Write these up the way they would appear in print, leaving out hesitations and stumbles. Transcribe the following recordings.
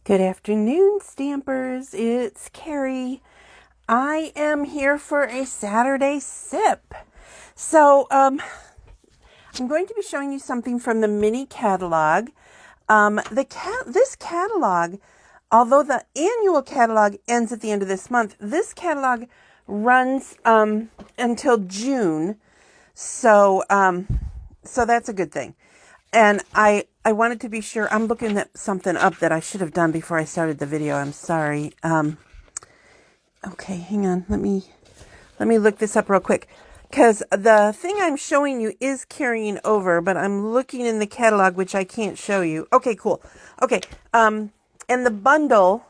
Good afternoon, Stampers. It's Carrie. I am here for a Saturday sip. So, I'm going to be showing you something from the mini catalog. This catalog, although the annual catalog ends at the end of this month, this catalog runs until June. So that's a good thing. And I wanted to be sure. I'm looking at something up that I should have done before I started the video. I'm sorry. Okay, hang on. Let me look this up real quick, because the thing I'm showing you is carrying over, but I'm looking in the catalog, which I can't show you. Okay, cool. Okay, and the bundle.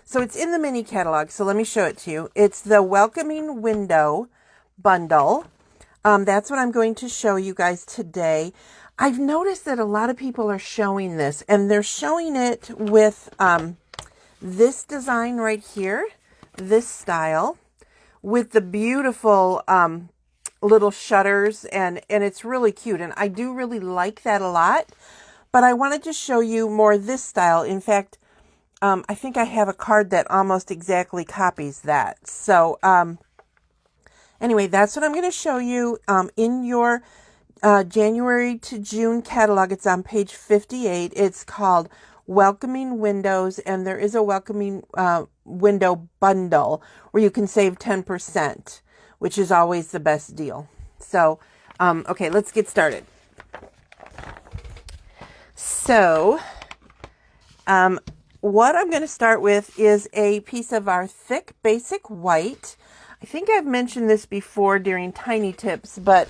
So it's in the mini catalog. So let me show it to you. It's the Welcoming Window bundle. That's what I'm going to show you guys today. I've noticed that a lot of people are showing this, and they're showing it with this design right here, this style, with the beautiful little shutters, and it's really cute, and I do really like that a lot. But I wanted to show you more this style. In fact, I think I have a card that almost exactly copies that. So anyway, that's what I'm going to show you in your January to June catalog. It's on page 58. It's called Welcoming Windows, and there is a Welcoming Window bundle where you can save 10%, which is always the best deal. So, okay, let's get started. So, what I'm going to start with is a piece of our thick basic white. I think I've mentioned this before during Tiny Tips, but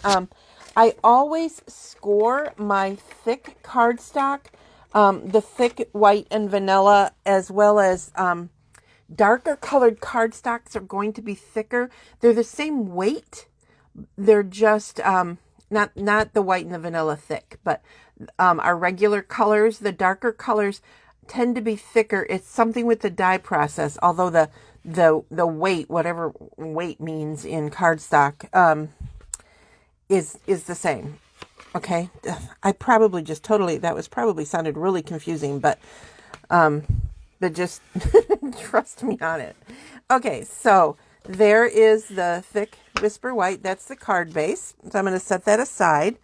I always score my thick cardstock, the thick white and vanilla, as well as darker colored cardstocks are going to be thicker. They're the same weight. They're just not the white and the vanilla thick, but our regular colors, the darker colors, tend to be thicker. It's something with the dye process, although the weight, whatever weight means in cardstock, is the same. Okay. I probably just that was probably sounded really confusing, but just trust me on it. Okay. So there is the thick Whisper White. That's the card base. So I'm going to set that aside.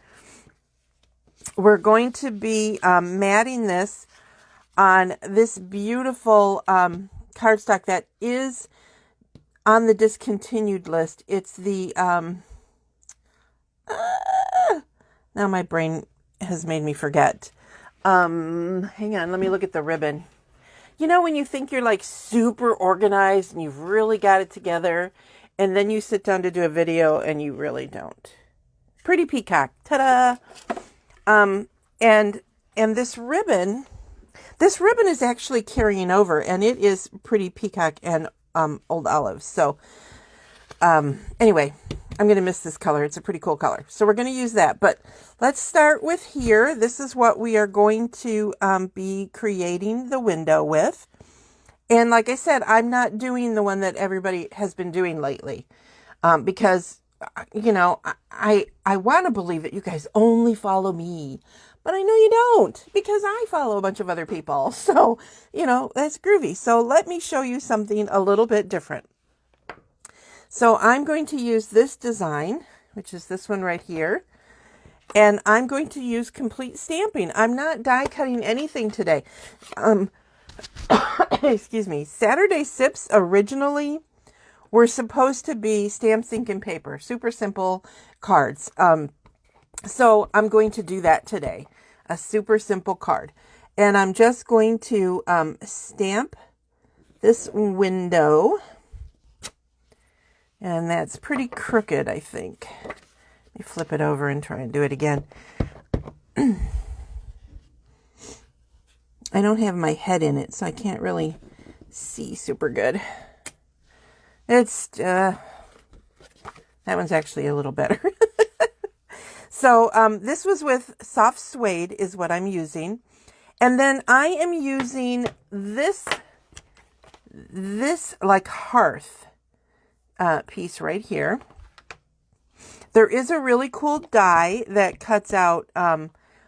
We're going to be matting this on this beautiful cardstock that is on the discontinued list. It's the now my brain has made me forget. Hang on, let me look at the ribbon. You know, when you think you're like super organized and you've really got it together, and then you sit down to do a video and you really don't. Pretty Peacock. Ta-da! And this ribbon is actually carrying over, and it is Pretty Peacock and Old Olive. So anyway, I'm going to miss this color. It's a pretty cool color. So we're going to use that. But let's start with here. This is what we are going to be creating the window with. And like I said, I'm not doing the one that everybody has been doing lately, because, you know, I want to believe that you guys only follow me. But I know you don't, because I follow a bunch of other people. So, you know, that's groovy. So let me show you something a little bit different. So I'm going to use this design, which is this one right here. And I'm going to use complete stamping. I'm not die cutting anything today. Excuse me. Saturday Sips originally were supposed to be stamps, ink, and paper. Super simple cards. So I'm going to do that today. A super simple card. And I'm just going to stamp this window. And that's pretty crooked, I think. Let me flip it over and try and do it again. I don't have my head in it, so I can't really see super good. It's, that one's actually a little better. So this was with soft suede is what I'm using. And then I am using this like hearth piece right here. There is a really cool die that cuts out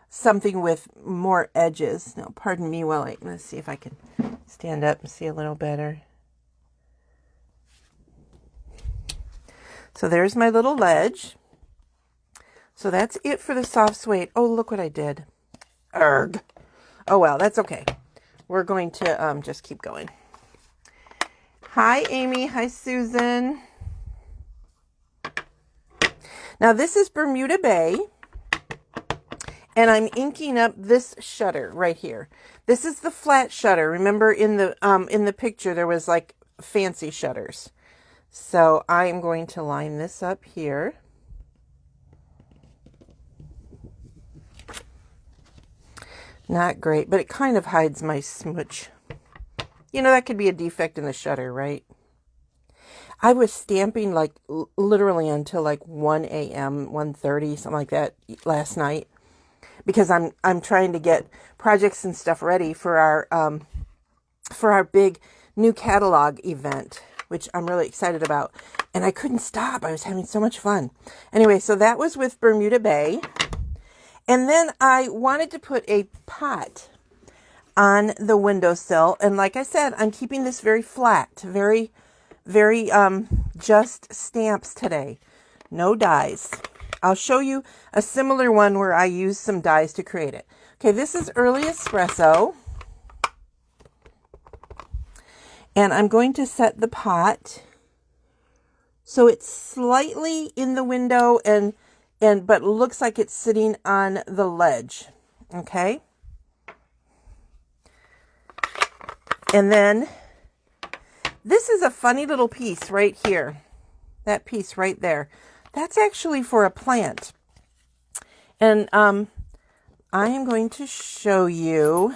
something with more edges. Now, pardon me while let's see if I can stand up and see a little better. So there's my little ledge. So that's it for the soft suede. Oh, look what I did. Erg. Oh, well, that's okay. We're going to just keep going. Hi, Amy. Hi, Susan. Now, this is Bermuda Bay. And I'm inking up this shutter right here. This is the flat shutter. Remember in the picture, there was like fancy shutters. So I'm going to line this up here. Not great, but it kind of hides my smudge. You know, that could be a defect in the shutter, right? I was stamping like literally until like 1 a.m., 1:30, something like that last night, because I'm trying to get projects and stuff ready for our big new catalog event, which I'm really excited about. And I couldn't stop. I was having so much fun. Anyway, so that was with Bermuda Bay. And then I wanted to put a pot on the windowsill. And like I said, I'm keeping this very flat, very just stamps today. No dies. I'll show you a similar one where I use some dies to create it. Okay, this is Early Espresso. And I'm going to set the pot so it's slightly in the window but looks like it's sitting on the ledge. Okay? And then this is a funny little piece right here. That piece right there. That's actually for a plant. And I am going to show you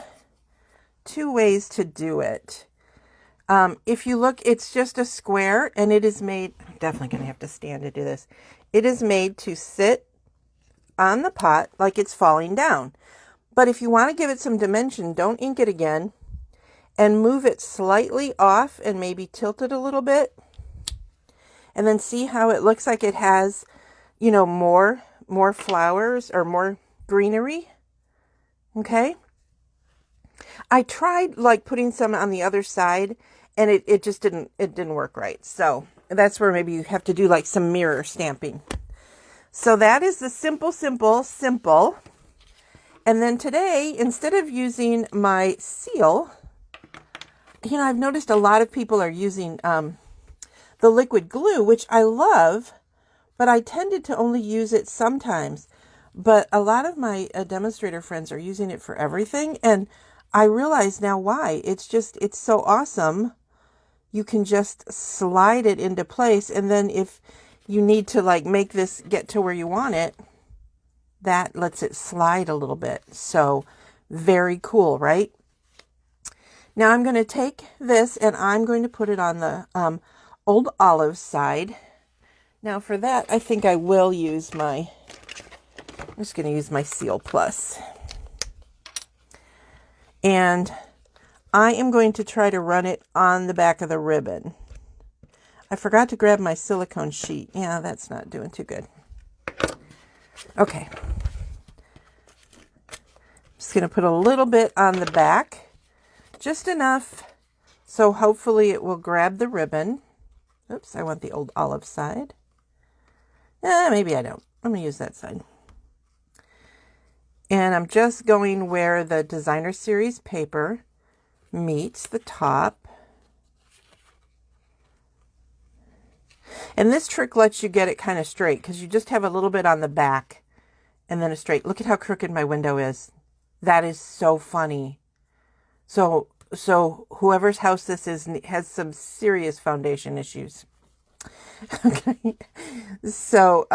2 ways to do it. If you look, it's just a square, and it is made, I'm definitely going to have to stand to do this. It is made to sit on the pot like it's falling down. But if you want to give it some dimension, don't ink it again, and move it slightly off and maybe tilt it a little bit. And then see how it looks like it has, you know, more flowers or more greenery. Okay. I tried like putting some on the other side, and it just didn't work right. So that's where maybe you have to do like some mirror stamping. So that is the simple. And then today, instead of using my seal, you know, I've noticed a lot of people are using the liquid glue, which I love, but I tended to only use it sometimes. But a lot of my demonstrator friends are using it for everything, and I realize now why. It's so awesome. You can just slide it into place, and then if you need to like make this get to where you want it, that lets it slide a little bit. So very cool, right? Now I'm going to take this and I'm going to put it on the Old Olive side. Now for that, I think I will use I'm just going to use my Seal Plus. And I am going to try to run it on the back of the ribbon. I forgot to grab my silicone sheet. Yeah, that's not doing too good. Okay. Just going to put a little bit on the back. Just enough so hopefully it will grab the ribbon. Oops, I want the Old Olive side. Maybe I don't. I'm going to use that side. And I'm just going where the Designer Series paper meets the top. And this trick lets you get it kind of straight because you just have a little bit on the back and then a straight. Look at how crooked my window is. That is so funny. So whoever's house this is has some serious foundation issues. Okay. So,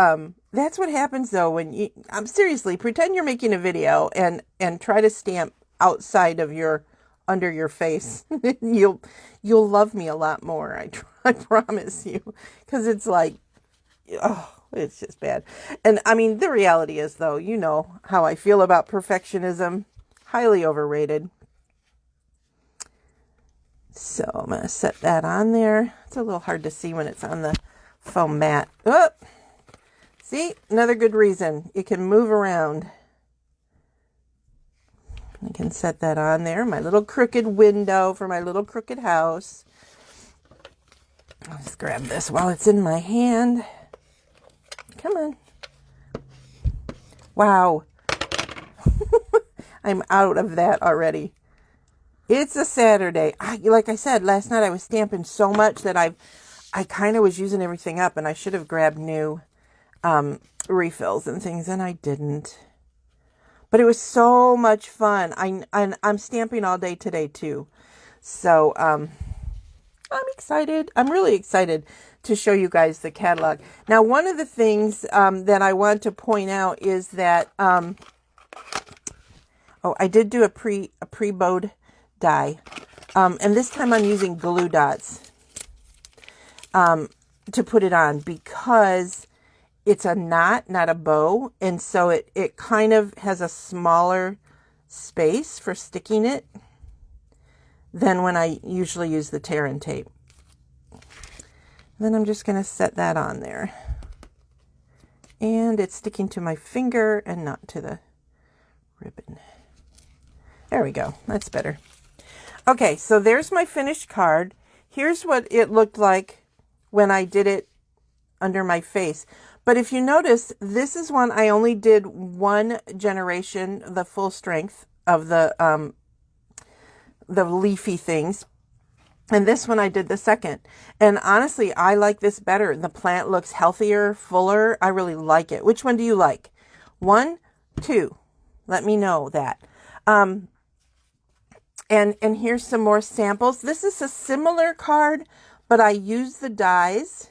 that's what happens though when you, seriously, pretend you're making a video and try to stamp outside of under your face. You'll love me a lot more. I promise you, because it's like, oh, it's just bad. And I mean, the reality is though, you know how I feel about perfectionism, highly overrated. So I'm going to set that on there. It's a little hard to see when it's on the foam mat. Oh, see, another good reason. It can move around. I can set that on there. My little crooked window for my little crooked house. I'll just grab this while it's in my hand. Come on. Wow. I'm out of that already. It's a Saturday. Like I said, last night I was stamping so much that I kind of was using everything up, and I should have grabbed new refills and things, and I didn't. But it was so much fun. I'm stamping all day today too. So I'm excited. I'm really excited to show you guys the catalog. Now, one of the things that I want to point out is that I did do a pre-bowed die. And this time I'm using glue dots to put it on because it's a knot, not a bow. And so it kind of has a smaller space for sticking it than when I usually use the tear and tape. Then I'm just going to set that on there. And it's sticking to my finger and not to the ribbon. There we go. That's better. Okay, so there's my finished card. Here's what it looked like when I did it under my face. But if you notice, this is one I only did one generation, the full strength of the leafy things. And this one I did the second. And honestly, I like this better. The plant looks healthier, fuller. I really like it. Which one do you like? 1, 2. Let me know that. And here's some more samples. This is a similar card, but I use the dies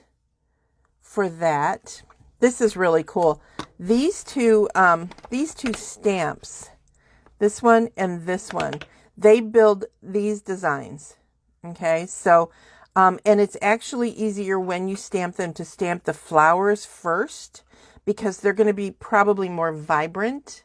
for that. This is really cool. These two stamps, this one and this one, they build these designs. Okay, so, and it's actually easier when you stamp them to stamp the flowers first because they're going to be probably more vibrant.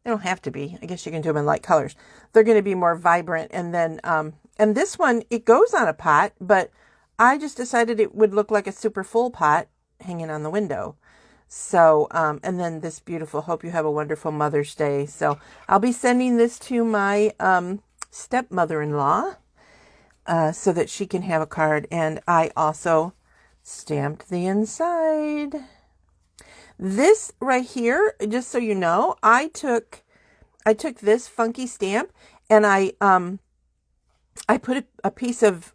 They don't have to be. I guess you can do them in light colors. They're going to be more vibrant. And then, and this one, it goes on a pot, but I just decided it would look like a super full pot hanging on the window. So, and then this beautiful, hope you have a wonderful Mother's Day. So I'll be sending this to my stepmother-in-law so that she can have a card. And I also stamped the inside. This right here, just so you know, I took this funky stamp and I put a piece of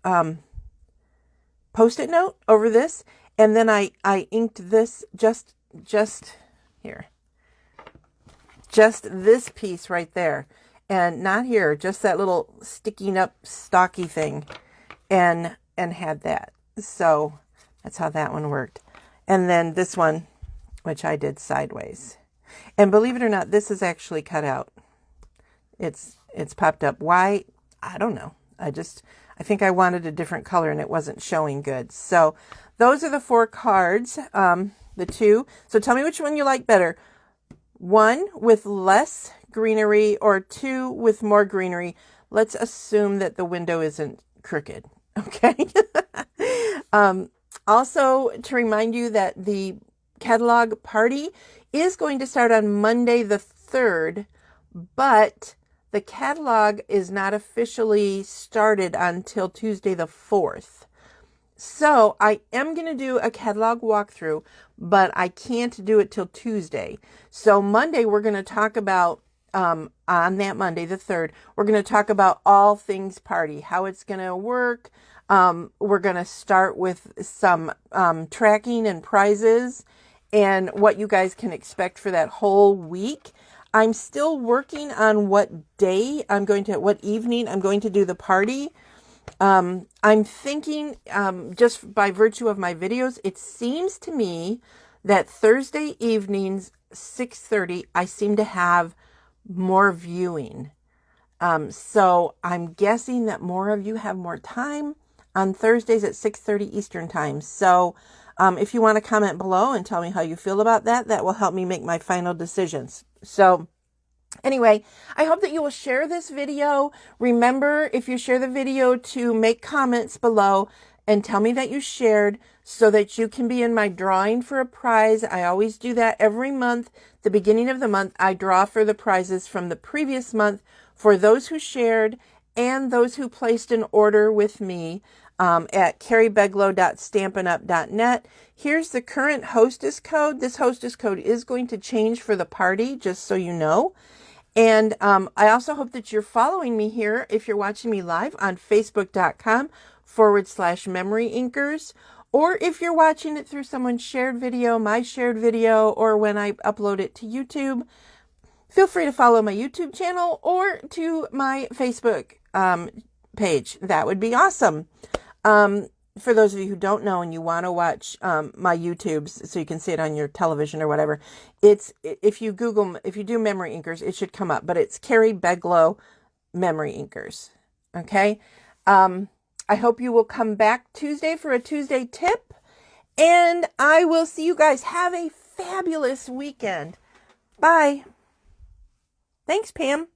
Post-it note over this, and then I inked this just here. Just this piece right there. And not here, just that little sticking up stocky thing, and had that. So that's how that one worked. And then this one, which I did sideways. And believe it or not, this is actually cut out. It's popped up. Why? I don't know. I think I wanted a different color and it wasn't showing good. So those are the 4 cards, the 2. So tell me which one you like better. 1 with less greenery or 2 with more greenery. Let's assume that the window isn't crooked. Okay. Also to remind you that the catalog party is going to start on Monday the 3rd, but the catalog is not officially started until Tuesday the 4th. So I am going to do a catalog walkthrough, but I can't do it till Tuesday. So Monday, we're going to talk about, on that Monday, the 3rd, we're going to talk about all things party, how it's going to work. We're going to start with some tracking and prizes and what you guys can expect for that whole week. I'm still working on what evening I'm going to do the party. I'm thinking, just by virtue of my videos, it seems to me that Thursday evenings, 6:30, I seem to have more viewing. So I'm guessing that more of you have more time on Thursdays at 6:30 Eastern time. So, if you want to comment below and tell me how you feel about that, that will help me make my final decisions. So anyway, I hope that you will share this video. Remember, if you share the video, to make comments below and tell me that you shared so that you can be in my drawing for a prize. I always do that every month. The beginning of the month, I draw for the prizes from the previous month for those who shared and those who placed an order with me at carriebeglow.stampinup.net. Here's the current hostess code. This hostess code is going to change for the party, just so you know. And I also hope that you're following me here if you're watching me live on facebook.com/Memory Inkers, or if you're watching it through someone's shared video, my shared video, or when I upload it to YouTube. Feel free to follow my YouTube channel or to my Facebook page. That would be awesome. For those of you who don't know and you want to watch my YouTubes so you can see it on your television or whatever, if you do Memory Inkers, it should come up, but it's Carrie Beglow Memory Inkers. Okay. I hope you will come back Tuesday for a Tuesday tip, and I will see you guys. Have a fabulous weekend. Bye. Thanks, Pam.